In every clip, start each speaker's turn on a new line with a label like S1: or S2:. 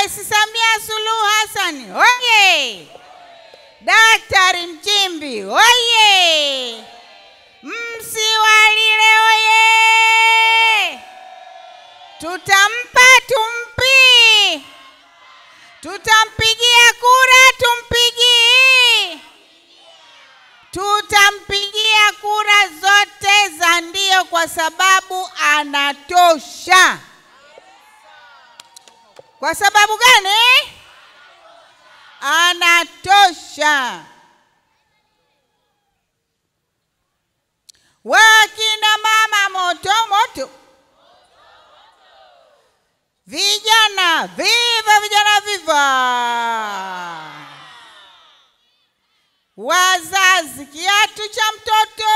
S1: Rais Samia Suluhu Hassan oye! Daktari Nchimbi oye! Msiwalile oye! Tutampa tumpi, tutampigia kura tumpigi, tutampigia kura zote za ndio kwa sababu anatosha. Kwa sababu gani? Anatosha. Wakina mama moto moto, vijana viva, vijana viva, wazazi kiatu cha mtoto,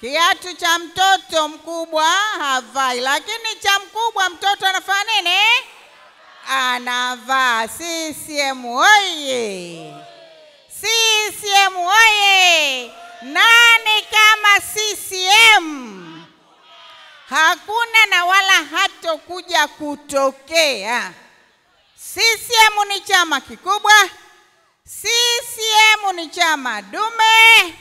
S1: kiatu cha mtoto mkubwa havai, lakini cha mkubwa mtoto anafanya nini? Anavaa. CCM oye! CCM oye! Nani kama CCM? Hakuna na wala hatokuja kutokea. CCM ni chama kikubwa. CCM ni chama dume,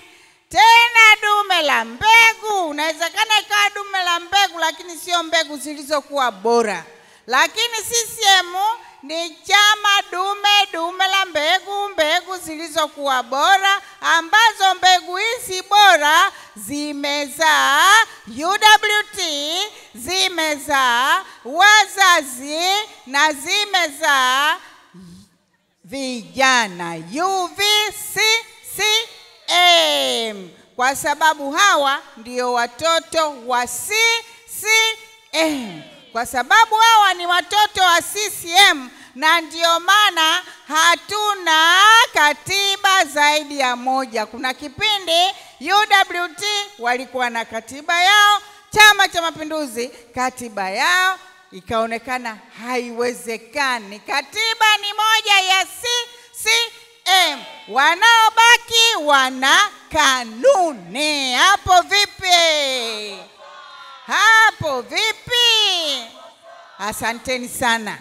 S1: tena dume la mbegu. Unawezekana ikawa dume la mbegu lakini sio mbegu zilizokuwa bora. Lakini CCM ni chama dume, dume la mbegu, mbegu zilizokuwa bora, ambazo mbegu hizi bora zimezaa UWT, zimezaa wazazi na zimezaa vijana UVCCM, kwa sababu hawa ndio watoto wa CCM. Kwa sababu hawa ni watoto wa CCM, na ndio maana hatuna katiba zaidi ya moja. Kuna kipindi UWT walikuwa na katiba yao, Chama cha Mapinduzi katiba yao ikaonekana haiwezekani. Katiba ni moja ya CCM, wanaobaki wana kanuni. Hapo vipi? Hapo vipi? Asanteni sana.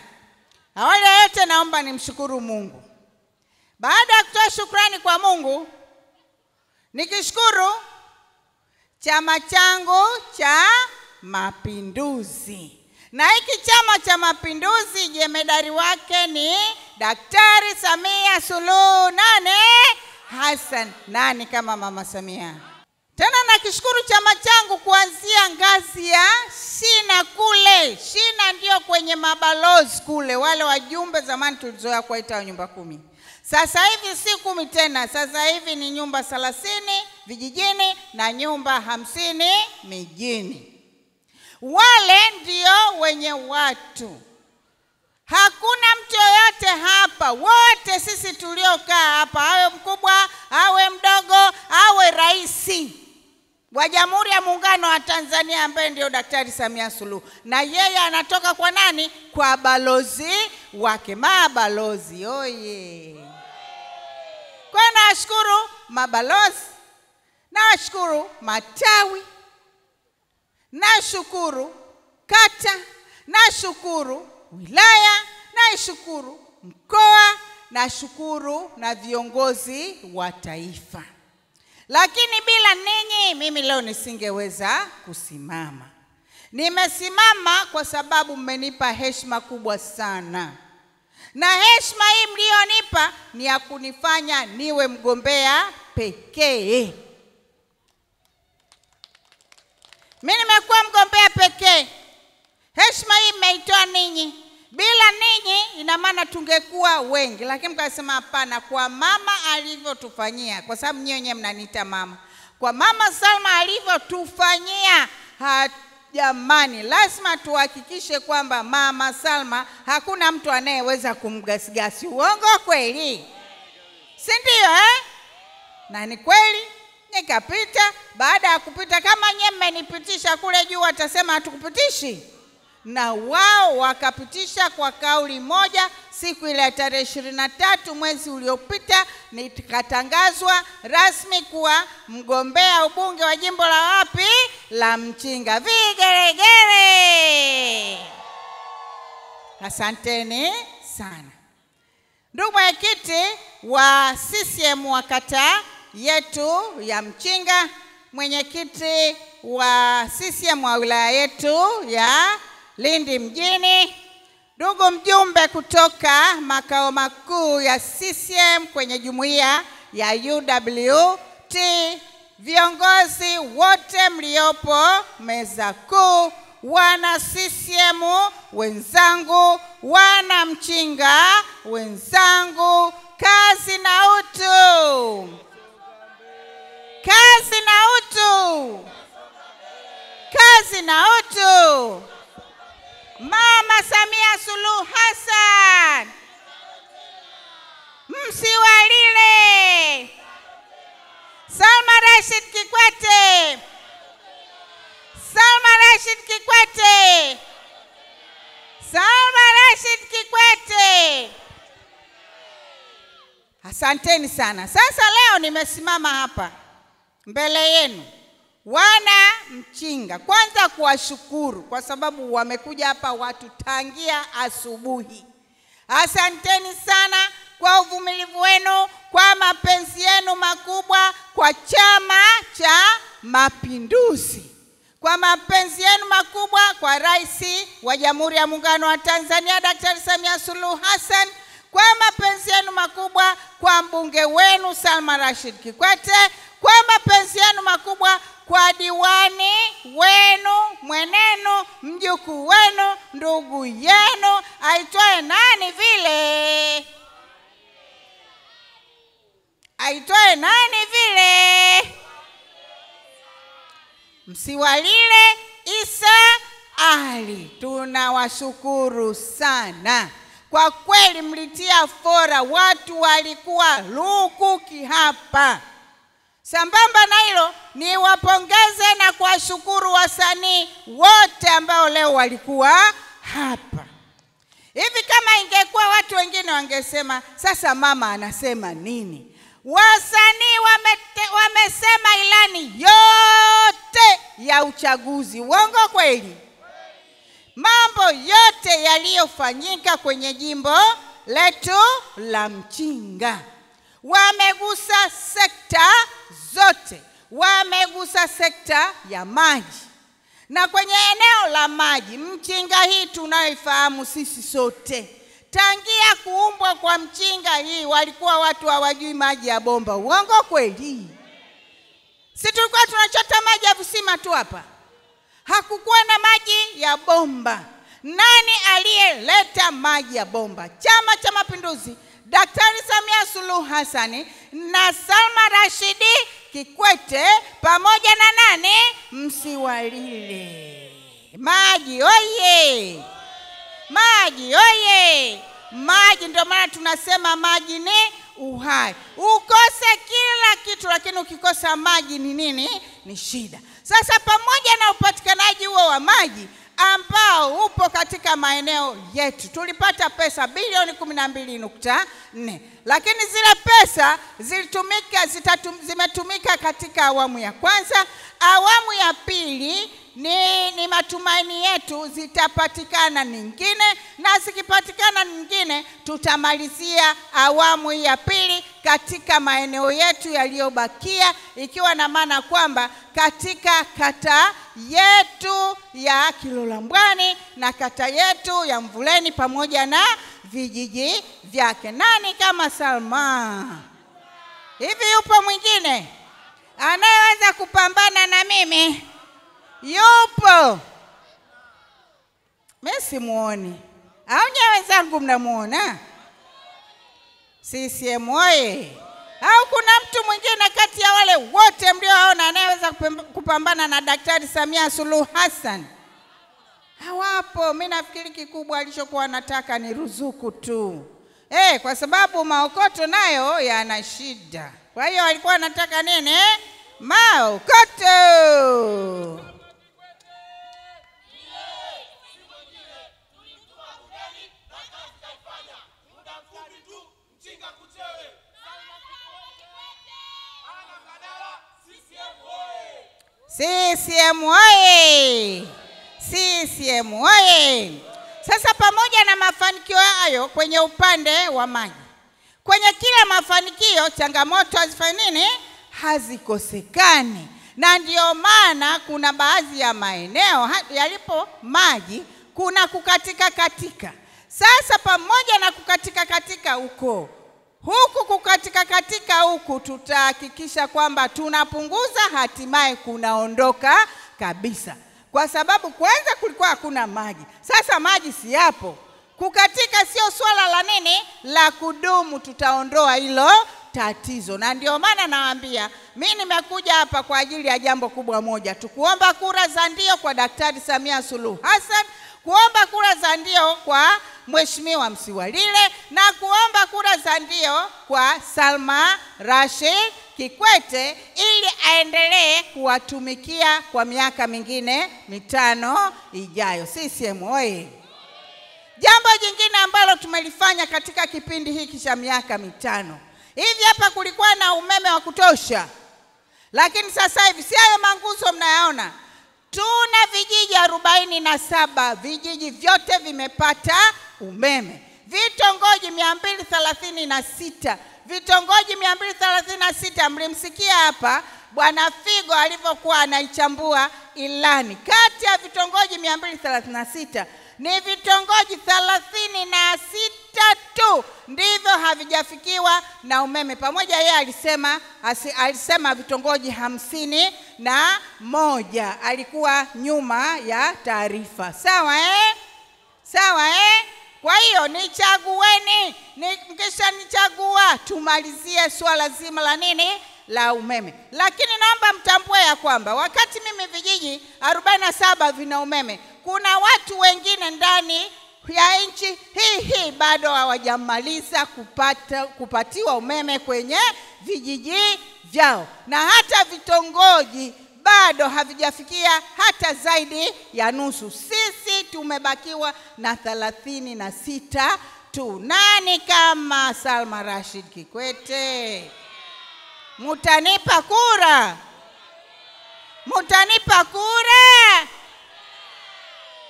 S1: Awali ya yote naomba nimshukuru Mungu. Baada ya kutoa shukrani kwa Mungu, nikishukuru chama changu cha Mapinduzi. Na hiki Chama cha Mapinduzi jemedari wake ni Daktari Samia Suluhu Hassan. Nani kama Mama Samia? Tena nakishukuru chama changu kuanzia ngazi ya shina kule. Shina ndio kwenye mabalozi kule, wale wajumbe zamani tulizoea kuwaita nyumba 10. Sasa hivi si 10 tena, sasa hivi ni nyumba 30 vijijini na nyumba 50 mijini. Wale ndio wenye watu. Hakuna mtu yoyote hapa, wote sisi tuliokaa hapa, awe mkubwa, awe mdogo, awe raisi wa Jamhuri ya Muungano wa Tanzania ambaye ndio Daktari Samia Suluhu, na yeye anatoka kwa nani? Kwa balozi wake. Mabalozi oye! Kwa nashukuru mabalozi, nashukuru matawi, nashukuru kata, nashukuru wilaya, nashukuru mkoa, nashukuru na viongozi wa taifa. Lakini bila ninyi mimi leo nisingeweza kusimama. Nimesimama kwa sababu mmenipa heshima kubwa sana. Na heshima hii mlionipa ni ya kunifanya niwe mgombea pekee. Mimi nimekuwa mgombea pekee. Heshima hii mmeitoa ninyi. Bila ninyi ina maana tungekuwa wengi, lakini mkasema hapana, kwa mama alivyotufanyia, kwa sababu nyinyi wenyewe mnaniita mama. Kwa Mama Salma alivyotufanyia, jamani, lazima tuhakikishe kwamba Mama Salma hakuna mtu anayeweza kumgasigasi. Uongo kweli? Si ndio Na ni kweli. Nikapita, baada ya kupita kama nyinyi mmenipitisha kule juu watasema hatukupitishi. Na wao wakapitisha kwa kauli moja. Siku ile ya tarehe 23 mwezi uliopita nikatangazwa rasmi kuwa mgombea ubunge wa jimbo la wapi? La Mchinga. Vigeregere. Asanteni sana. Ndugu mwenyekiti wa CCM wa kata yetu ya Mchinga, mwenyekiti wa CCM wa wilaya yetu ya Lindi mjini, ndugu mjumbe kutoka makao makuu ya CCM kwenye jumuiya ya UWT, viongozi wote mliopo meza kuu, wana CCM wenzangu, wana Mchinga wenzangu, kazi na utu. Kazi na utu. Kazi na utu. Mama Samia Suluhu Hassan, msiwalile. Salma Rashid Kikwete. Salma Rashid Kikwete. Salma Rashid Kikwete. Asanteni sana. Sasa leo nimesimama hapa mbele yenu wana Mchinga, kwanza kuwashukuru kwa sababu wamekuja hapa watu tangia asubuhi. Asanteni sana kwa uvumilivu wenu, kwa mapenzi yenu makubwa kwa Chama cha Mapinduzi, kwa mapenzi yenu makubwa kwa Rais wa Jamhuri ya Muungano wa Tanzania Daktari Samia Suluhu Hassan, kwa mapenzi yenu makubwa kwa mbunge wenu Salma Rashid Kikwete, kwa mapenzi yenu makubwa kwa diwani wenu, mwenenu, mjukuu wenu, ndugu yenu, aitwaye nani vile? Aitwaye nani vile? Msiwalile Isa Ali. Tunawashukuru sana. Kwa kweli mlitia fora, watu walikuwa lukuki hapa. Sambamba na hilo, niwapongeze na kuwashukuru wasanii wote ambao leo walikuwa hapa. Hivi kama ingekuwa watu wengine wangesema, sasa mama anasema nini? Wasanii wamesema ilani yote ya uchaguzi. Uongo kweli? Mambo yote yaliyofanyika kwenye jimbo letu la Mchinga. Wamegusa sekta zote. Wamegusa sekta ya maji. Na kwenye eneo la maji, Mchinga hii tunayoifahamu sisi sote, tangia kuumbwa kwa Mchinga hii walikuwa watu hawajui maji ya bomba. Uongo kweli? Si tulikuwa tunachota maji ya visima tu hapa. Hakukuwa na maji ya bomba. Nani aliyeleta maji ya bomba? Chama cha Mapinduzi, Daktari Samia Suluhu Hassan na Salma Rashid Kikwete pamoja na nani? Msiwalile. Maji oye! Maji oye! Maji, ndio maana tunasema maji ni uhai. Ukose kila kitu, lakini ukikosa maji ni nini? Ni shida. Sasa pamoja na upatikanaji huo wa maji ambao upo katika maeneo yetu, tulipata pesa bilioni 12.4, lakini zile pesa zimetumika katika awamu ya kwanza. Awamu ya pili ni matumaini yetu zitapatikana nyingine, na zikipatikana nyingine tutamalizia awamu ya pili katika maeneo yetu yaliyobakia, ikiwa na maana kwamba katika kata yetu ya Kilolambwani na kata yetu ya Mvuleni pamoja na vijiji vyake. Nani kama Salma? Hivi yupo mwingine anayeweza kupambana na mimi? Yupo? Mimi simuoni. Au nyewe wenzangu mnamuona? CCM oye! Au kuna mtu mwingine kati ya wale wote mlioona anayeweza kupambana na Daktari Samia Suluhu Hassan? Hawapo. Mimi nafikiri kikubwa alichokuwa anataka ni ruzuku tu. Kwa sababu maokoto nayo yana shida. Kwa hiyo alikuwa anataka nini? Maokoto. CCM oye! CCM oye! Sasa pamoja na mafanikio hayo kwenye upande wa maji, kwenye kila mafanikio changamoto hazifanya nini? Hazikosekani. Na ndio maana kuna baadhi ya maeneo yalipo maji kuna kukatika katika. Sasa pamoja na kukatika katika huku kukatika katika huku, tutahakikisha kwamba tunapunguza, hatimaye kunaondoka kabisa. Kwa sababu kwanza kulikuwa hakuna maji. Sasa maji si yapo. Kukatika sio swala la nini? La kudumu. Tutaondoa hilo tatizo. Na ndio maana nawaambia, mimi nimekuja hapa kwa ajili ya jambo kubwa moja tu, kuomba kura za ndio kwa Daktari Samia Suluhu Hassan, kuomba kura za ndio kwa Mheshimiwa Msiwalile, na kuomba kura za ndio kwa Salma Rashid Kikwete ili aendelee kuwatumikia kwa miaka mingine 5 ijayo. CCM oye! Jambo jingine ambalo tumelifanya katika kipindi hiki cha miaka 5. Hivi hapa kulikuwa na umeme wa kutosha. Lakini sasa hivi si hayo manguzo mnayaona. Tuna vijiji 47, vijiji vyote vimepata umeme. Vitongoji 236. Vitongoji 236, mlimsikia hapa Bwana Figo alivyokuwa anaichambua ilani. Kati ya vitongoji 236 ni vitongoji 36 tu ndivyo havijafikiwa na umeme. Pamoja yeye alisema vitongoji 51, alikuwa nyuma ya taarifa. Sawa Sawa Kwa hiyo nichagueni, mkisha nichagua tumalizie swala zima la nini? La umeme. Lakini naomba mtambue ya kwamba wakati mimi vijiji 47 vina umeme, kuna watu wengine ndani ya nchi hii bado hawajamaliza kupatiwa umeme kwenye vijiji vyao, na hata vitongoji bado havijafikia hata zaidi ya nusu. Sisi tumebakiwa na 36 tu. Nani kama Salma Rashid Kikwete? Mutanipa kura? Mutanipa kura?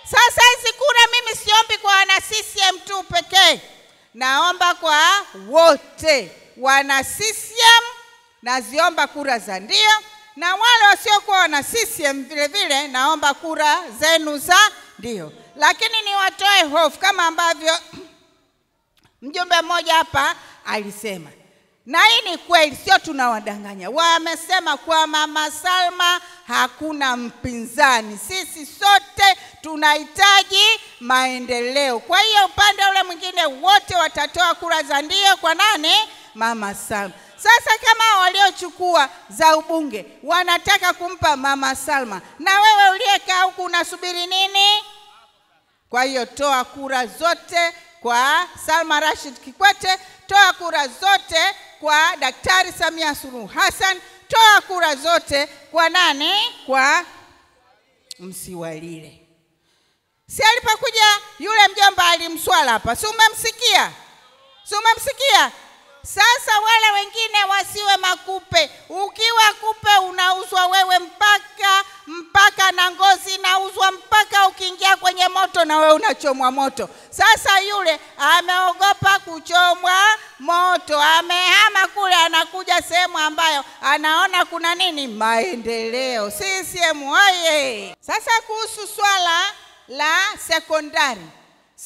S1: Sasa hizi kura mimi siombi kwa wana CCM tu pekee. Naomba kwa wote wana CCM, naziomba kura za ndio, na wale wasiokuwa wana CCM vile vile naomba kura zenu za ndio. Lakini niwatoe hofu kama ambavyo mjumbe mmoja hapa alisema. Na hii ni kweli, sio tunawadanganya. Wamesema kwa Mama Salma hakuna mpinzani. Sisi sote tunahitaji maendeleo. Kwa hiyo upande ule mwingine wote watatoa kura za ndio kwa nani? Mama Salma. Sasa kama waliochukua za ubunge wanataka kumpa Mama Salma, na wewe uliyekaa huku unasubiri nini? Kwa hiyo toa kura zote kwa Salma Rashid Kikwete, toa kura zote kwa Daktari Samia Suluhu Hassan, toa kura zote kwa nani? Kwa Msiwalile. Si alipokuja yule mjomba alimswala hapa, si umemsikia? Si umemsikia? Sasa wale wengine wasiwe makupe. Ukiwa kupe unauzwa wewe mpaka na ngozi inauzwa, mpaka ukiingia kwenye moto na wewe unachomwa moto. Sasa yule ameogopa kuchomwa moto, amehama kule, anakuja sehemu ambayo anaona kuna nini? Maendeleo. CCM oye! Sasa kuhusu swala la sekondari.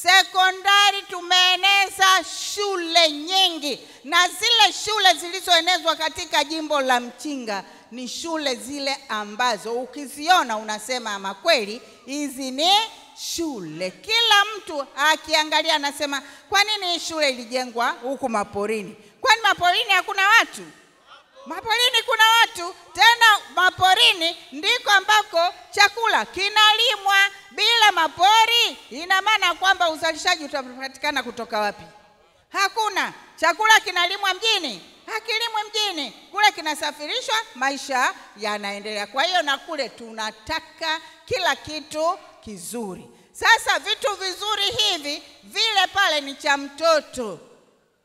S1: Sekondari tumeeneza shule nyingi, na zile shule zilizoenezwa katika jimbo la Mchinga ni shule zile ambazo ukiziona unasema ama kweli hizi ni shule. Kila mtu akiangalia anasema kwa nini hii shule ilijengwa huku maporini? Kwani maporini hakuna watu? Maporini kuna watu. Tena maporini ndiko ambako chakula kinalimwa. Bila mapori ina maana kwamba uzalishaji utapatikana kutoka wapi? Hakuna. Chakula kinalimwa mjini? Hakilimwi mjini. Kule kinasafirishwa, maisha yanaendelea. Kwa hiyo na kule tunataka kila kitu kizuri. Sasa vitu vizuri hivi vile pale ni cha mtoto.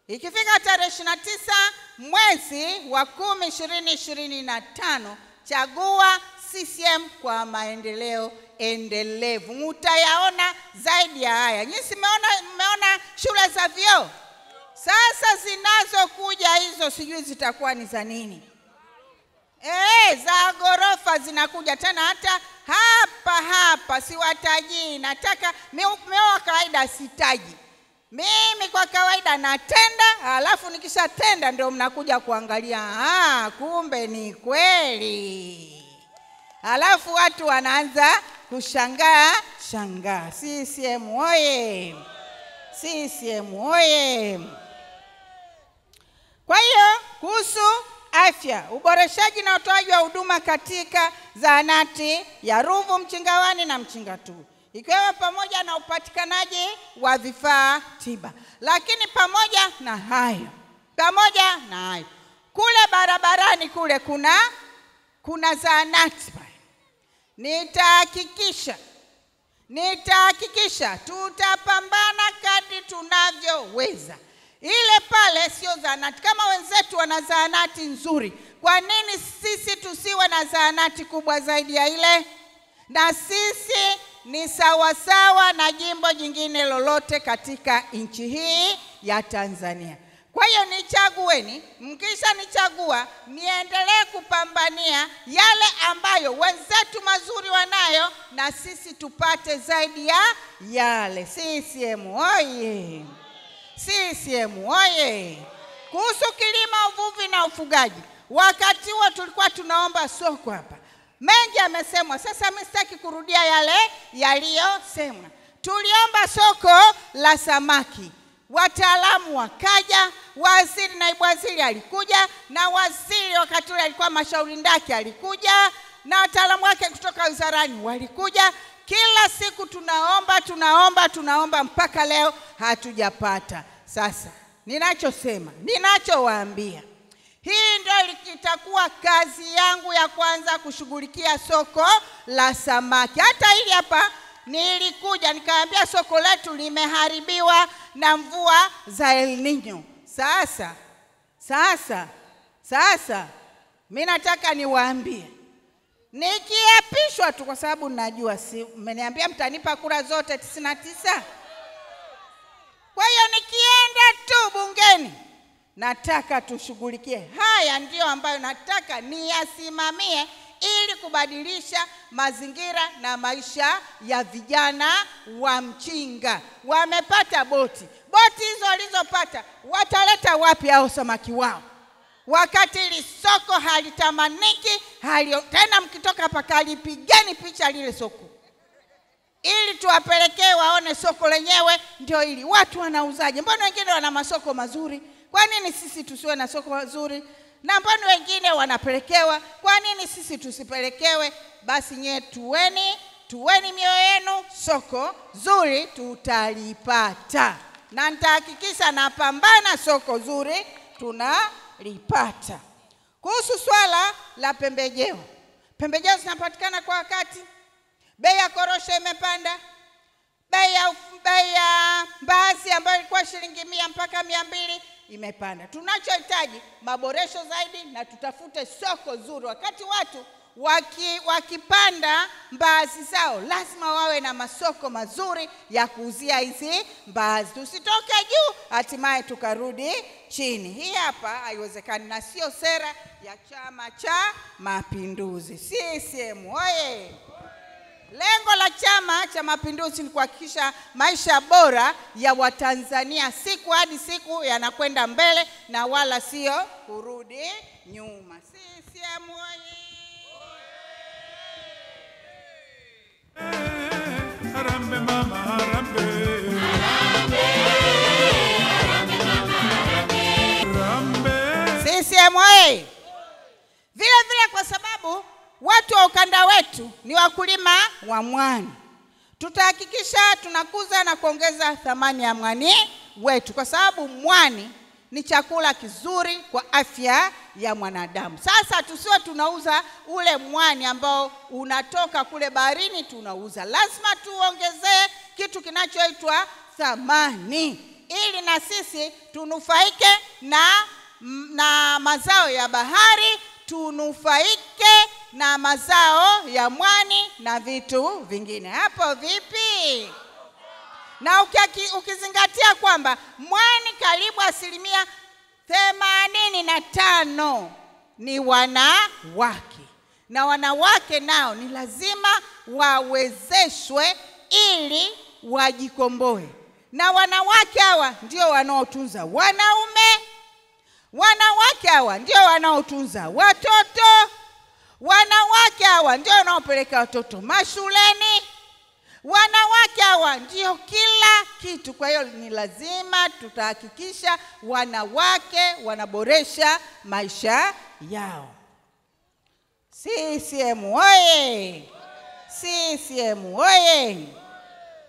S1: Ikifika tarehe 29 mwezi wa 10 2025, chagua CCM kwa maendeleo endelevu. Mtayaona zaidi ya haya. Nyinyi mmeona shule za vyoo? Sasa zinazokuja hizo sijui zitakuwa ni za nini. Za ghorofa zinakuja tena, hata hapa siwataji. Nataka mimi wa kawaida sitaji. Mimi kwa kawaida natenda, alafu nikishatenda ndio mnakuja kuangalia, kumbe ni kweli. Alafu watu wanaanza kushangaa. CCM oye! CCM oye! Kwa hiyo kuhusu afya, uboreshaji na utoaji wa huduma katika zahanati ya Ruvu, Mchingawani na Mchingatu, ikiwa pamoja na upatikanaji wa vifaa tiba. Lakini pamoja na hayo, kule barabarani kule kuna zahanati. Nitahakikisha tutapambana kadri tunavyoweza. Ile pale sio zahanati. Kama wenzetu wana zahanati nzuri, kwa nini sisi tusiwe na zahanati kubwa zaidi ya ile? Na sisi ni sawasawa na jimbo jingine lolote katika nchi hii ya Tanzania. Kwa hiyo nichagueni, mkisha nichagua niendelee kupambania yale ambayo wenzetu mazuri wanayo, na sisi tupate zaidi ya yale. CCM oye! CCM oye! Kuhusu kilimo, uvuvi na ufugaji, wakati huo tulikuwa tunaomba soko hapa. Mengi amesemwa, sasa mimi sitaki kurudia yale yaliyosemwa. Tuliomba soko la samaki. Wataalamu wakaja, waziri, naibu waziri alikuja, na waziri wakati ule alikuwa Mashauri Ndaki alikuja, na wataalamu wake kutoka wizarani walikuja. Kila siku tunaomba mpaka leo hatujapata. Sasa ninachowaambia, hii ndio itakuwa kazi yangu ya kwanza, kushughulikia soko la samaki. Hata hili hapa nilikuja nikaambia soko letu limeharibiwa na mvua za El Nino. Sasa mimi nataka niwaambie, nikiapishwa tu, kwa sababu najua mmeniambia mtanipa kura zote 99. Kwa hiyo nikienda tu bungeni, nataka tushughulikie haya, ndio ambayo nataka niyasimamie, ili kubadilisha mazingira na maisha ya vijana wa Mchinga. Wamepata boti hizo walizopata, wataleta wapi hao samaki wao, wakati ili soko halitamaniki? Tena mkitoka hapa kalipigeni picha lile soko, ili tuwapelekee waone soko lenyewe ndio ili watu wanauzaje. Mbona wengine wana masoko mazuri? Kwa nini sisi tusiwe na soko mazuri? Na mbona wengine wanapelekewa, kwa nini sisi tusipelekewe? Basi nyewe tuweni mioyo yenu, soko zuri tutalipata, na nitahakikisha napambana soko zuri tunalipata. Kuhusu swala la pembejeo zinapatikana kwa wakati. Bei ya korosho imepanda, bei ya mbaazi ambayo ilikuwa shilingi 100 mpaka 200 imepanda. Tunachohitaji maboresho zaidi, na tutafute soko zuri. Wakati watu wakipanda mbaazi zao, lazima wawe na masoko mazuri ya kuuzia hizi mbaazi. Tusitoke juu hatimaye tukarudi chini. Hii hapa haiwezekani, na sio sera ya Chama cha Mapinduzi. CCM oye! Lengo la Chama cha Mapinduzi ni kuhakikisha maisha bora ya Watanzania siku hadi siku yanakwenda mbele, na wala sio kurudi nyuma. CCM oye! Harambe mama, harambe. CCM oye! Vile kwa sababu watu wa ukanda wetu ni wakulima wa mwani, tutahakikisha tunakuza na kuongeza thamani ya mwani wetu, kwa sababu mwani ni chakula kizuri kwa afya ya mwanadamu. Sasa tusiwe tunauza ule mwani ambao unatoka kule baharini tunauza. Lazima tuongezee kitu kinachoitwa thamani, ili na sisi tunufaike na mazao ya bahari, tunufaike na mazao ya mwani na vitu vingine. Hapo vipi? Na ukizingatia kwamba mwani karibu 85% ni wanawake, na wanawake nao ni lazima wawezeshwe ili wajikomboe. Na wanawake hawa ndio wanaotunza wanaume, wanawake hawa ndio wanaotunza watoto, wanawake hawa ndio wanaopeleka watoto mashuleni, wanawake hawa ndio kila kitu. Kwa hiyo ni lazima tutahakikisha wanawake wanaboresha maisha yao. CCM oye! CCM oye!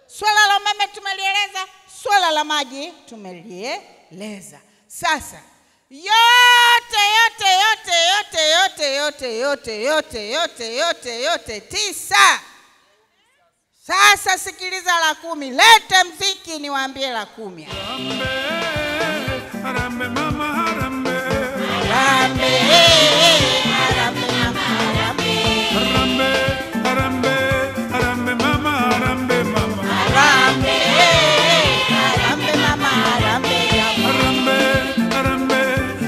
S1: Swala la umeme tumelieleza, swala la maji tumelieleza. Sasa yote 9. Sasa sikiliza la 10. Lete mziki niwaambie la 10.
S2: Harambe mama harambe.
S1: Harambe, harambe mama harambe.
S2: Harambe, harambe, harambe mama harambe mama.
S1: Harambe, harambe mama harambe.
S2: Harambe, harambe,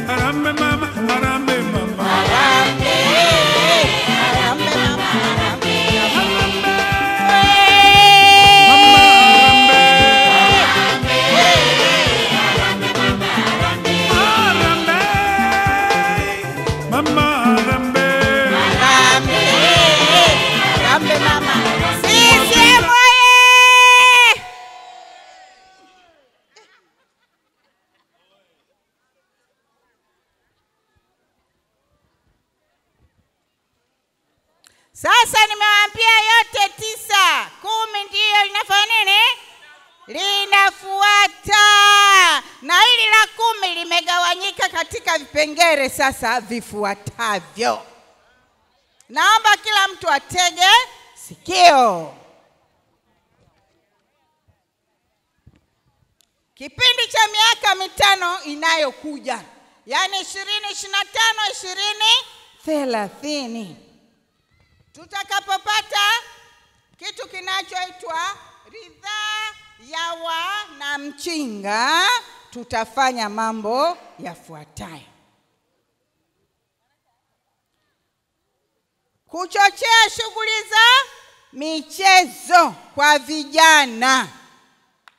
S2: harambe mama harambe mama.
S1: Harambe, harambe mama harambe.
S2: Mama harambe.
S1: Harambe, harambe mama. CCM oye! Sasa nimewaambia yote 9, 10 ndio linafanya nini? Linafuata. Na hili la 10 limegawanyika katika vipengele sasa vifuatavyo. Naomba kila mtu atege sikio. Kipindi cha miaka 5 inayokuja, yani 2025 2030, tutakapopata kitu kinachoitwa ridhaa ya wanamchinga, tutafanya mambo yafuatayo: kuchochea shughuli za michezo kwa vijana.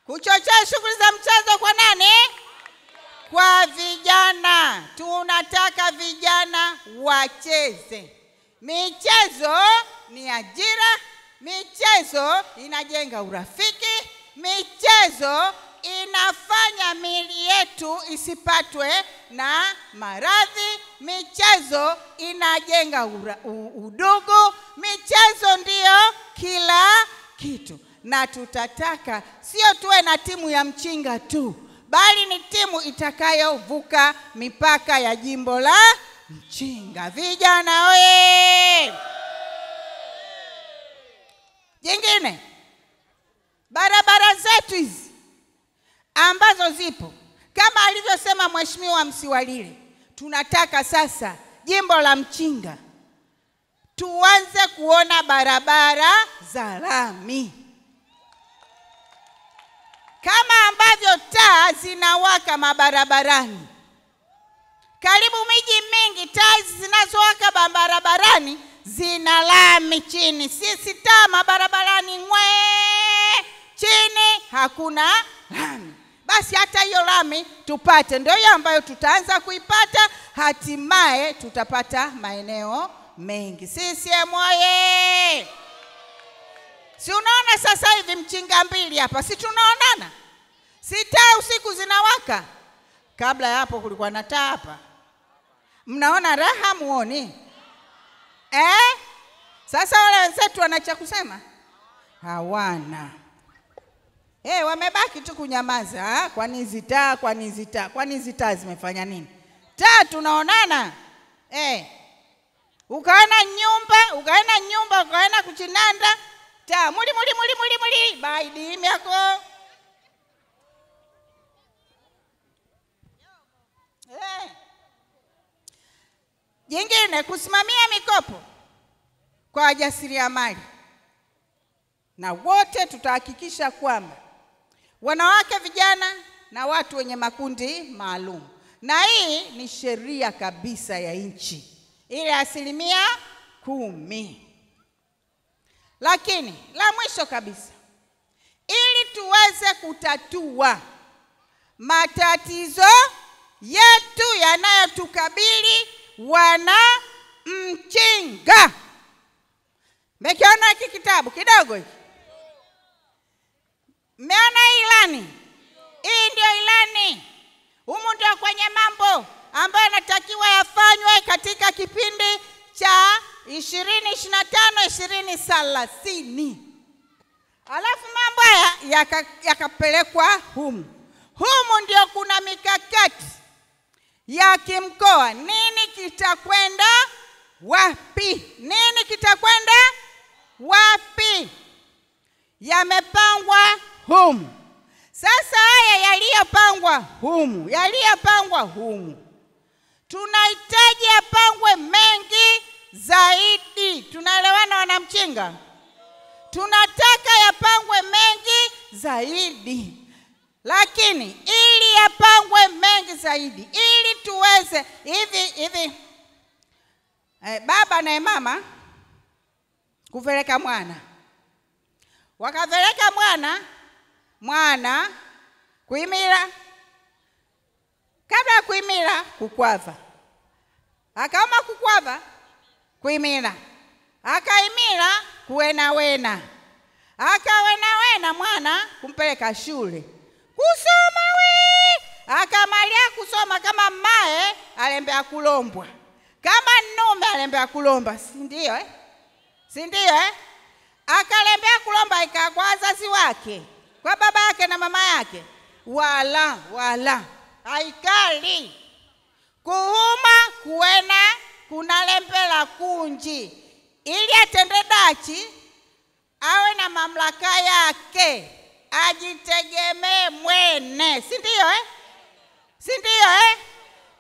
S1: Kuchochea shughuli za mchezo kwa nani? Kwa vijana. Tunataka vijana wacheze. Michezo ni ajira, michezo inajenga urafiki, michezo inafanya miili yetu isipatwe na maradhi, michezo inajenga udugu, michezo ndiyo kila kitu. Na tutataka sio tuwe na timu ya mchinga tu, bali ni timu itakayovuka mipaka ya jimbo la Mchinga. Vijana oye! Jingine, barabara zetu hizi ambazo zipo kama alivyosema Mheshimiwa Msiwalile, tunataka sasa jimbo la Mchinga tuanze kuona barabara za lami, kama ambavyo taa zinawaka mabarabarani. Karibu miji mingi taa zinazowaka barabarani zina lami chini. Sisi taa mabarabarani chini hakuna lami. Basi hata hiyo lami tupate, ndio hiyo ambayo tutaanza kuipata, hatimaye tutapata maeneo mengi. CCM oye! Si unaona sasa hivi Mchinga 2 hapa, si tunaonana? Si taa usiku zinawaka? Kabla ya hapo kulikuwa na taa hapa. Mnaona raha muoni? Sasa wale wenzetu wana cha kusema? Hawana. Wamebaki tu kunyamaza. Kwani hizi taa, kwani hizi taa zimefanya nini? Taa tunaonana. Ukaona nyumba, ukaona kuchinanda, taa muli baidi miako. Jingine, kusimamia mikopo. kwa wajasiriamali, na wote tutahakikisha kwamba wanawake, vijana na watu wenye makundi maalum, na hii ni sheria kabisa ya nchi, ile 10%. Lakini la mwisho kabisa, ili tuweze kutatua matatizo yetu yanayotukabili wana Mchinga. Mmekiona hiki kitabu kidogo hiki? Mmeona ilani? Hii ndio ilani. Humu ndio kwenye mambo ambayo yanatakiwa yafanywe katika kipindi cha 2025-2030. Alafu mambo haya yakapelekwa humu. Humu ndio kuna mikakati ya kimkoa. Nini kitakwenda wapi? Nini kitakwenda wapi? Yamepangwa humu. Sasa haya yaliyopangwa humu, tunahitaji yapangwe mengi zaidi. Tunaelewana wanamchinga? Tunataka yapangwe mengi zaidi. Lakini ili yapangwe mengi zaidi, ili tuweze hivi baba na mama kuveleka mwana, wakaveleka mwana kuimira, kabla kuimira kukwava, akaoma kukwava kuimira, akaimira kuwena, akawena mwana kumpeleka shule kusoma akamalia kusoma. Kama mmae alembea kulombwa, kama nume alembea kulomba, si ndio? Akalembea kulomba kwa wazazi wake, kwa baba yake na mama yake, wala haikali kuhuma kuwena kunalembela kunji, ili atende dachi awe na mamlaka yake, ajitegemee mwene, si ndio?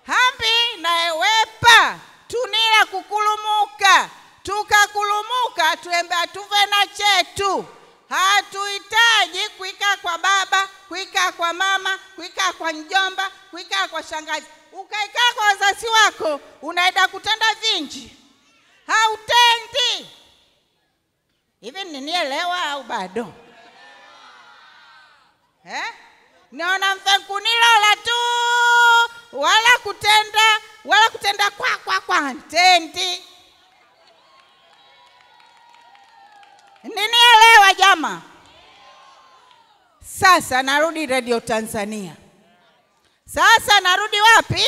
S1: Hambi na ewepa tunila kukulumuka, tukakulumuka tuembe tuve na chetu. Hatuhitaji kuika kwa baba, kuika kwa mama, kuika kwa njomba, kuika kwa shangazi. Ukaikaa kwa wazazi wako unaenda kutenda vinji, hautendi. Hivi ninielewa au bado? Naona mfenkunilo la tu wala kutenda kwa ntendi. Ninielewa jama? Sasa narudi Radio Tanzania. Sasa narudi wapi?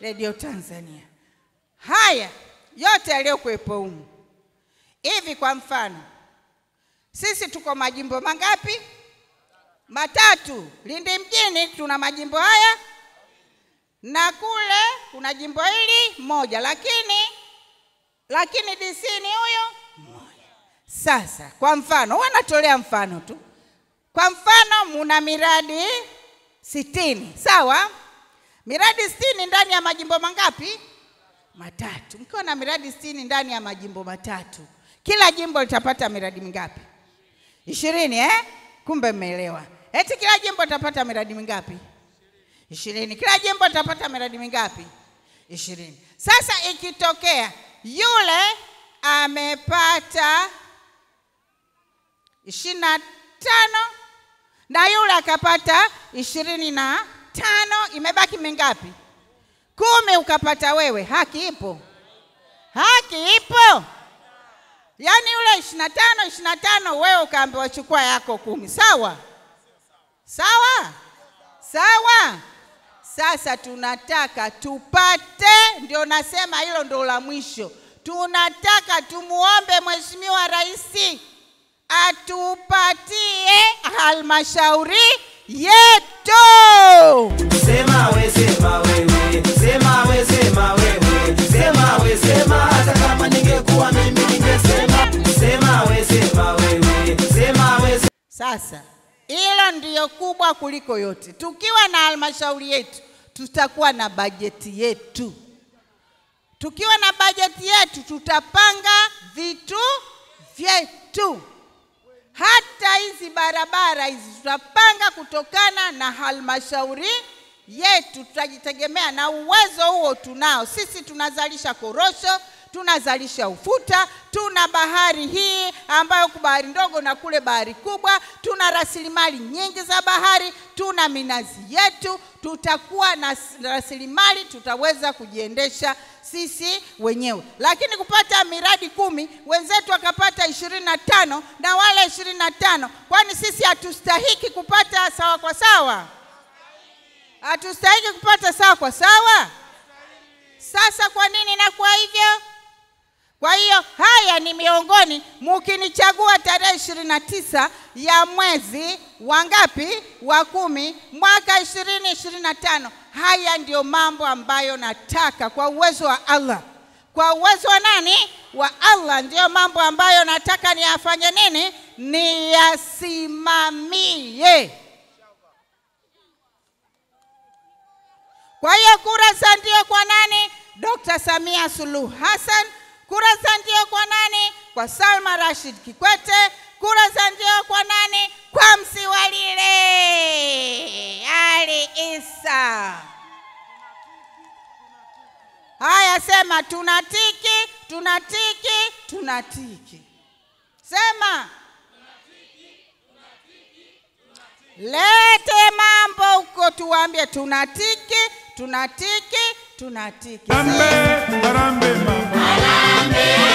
S1: Radio Tanzania. Haya yote yaliyokuwepo humu. Hivi kwa mfano, sisi tuko majimbo mangapi? 3. Lindi mjini tuna majimbo haya, na kule kuna jimbo hili moja, lakini DC ni huyo moja. Sasa kwa mfano, wanatolea mfano tu. Kwa mfano muna miradi 60, sawa? Miradi 60 ndani ya majimbo mangapi? 3. Mkiwa na miradi 60 ndani ya majimbo 3, kila jimbo litapata miradi mingapi? 20, Kumbe mmeelewa. Eti kila jimbo litapata miradi mingapi? 20. Kila jimbo litapata miradi mingapi? 20. Sasa ikitokea yule amepata 25 na yule akapata 25, imebaki mingapi? 10 ukapata wewe. Haki ipo? Yaani yule 25 wewe ukaambiwa chukua yako 10. Sawa? Sasa tunataka tupate, ndio nasema hilo ndio la mwisho. Tunataka tumuombe Mheshimiwa Rais atupatie halmashauri yetu.
S3: Sema wewe, hata kama ningekuwa mimi ningesema. Sema wewe.
S1: Sasa hilo ndiyo kubwa kuliko yote. Tukiwa na halmashauri yetu, tutakuwa na bajeti yetu. tukiwa na bajeti yetu tutapanga vitu vyetu. Hata hizi barabara hizi tutapanga kutokana na halmashauri yetu, tutajitegemea na uwezo huo tunao. Sisi tunazalisha korosho, tunazalisha ufuta, tuna bahari hii ambayo kwa bahari ndogo na kule bahari kubwa, tuna rasilimali nyingi za bahari, tuna minazi yetu, tutakuwa na rasilimali, tutaweza kujiendesha sisi wenyewe. Lakini kupata miradi 10, wenzetu wakapata 25 na wale 25, kwani sisi hatustahiki kupata sawa kwa sawa? Hatustahiki kupata sawa kwa sawa? Sasa kwa nini inakuwa hivyo? Kwa hiyo haya ni miongoni, mkinichagua tarehe 29 ya mwezi wa ngapi? Wa 10 mwaka 2025. Haya ndio mambo ambayo nataka kwa uwezo wa Allah. Kwa uwezo wa nani? Wa Allah. Ndio mambo ambayo nataka niyafanye nini? Niyasimamie. Kwa hiyo kura za ndio kwa nani? Dr. Samia Suluhu Hassan. Kura za ndio kwa nani? Kwa Salma Rashid Kikwete. Kura za ndio kwa nani? Kwa Msiwalile Ali Isa. Haya, sema tunatiki, tunatiki, tunatiki. Sema lete mambo huko tuambie tunatiki, tunatiki, tunatiki.
S2: Harambe, harambe mama.
S3: Harambe.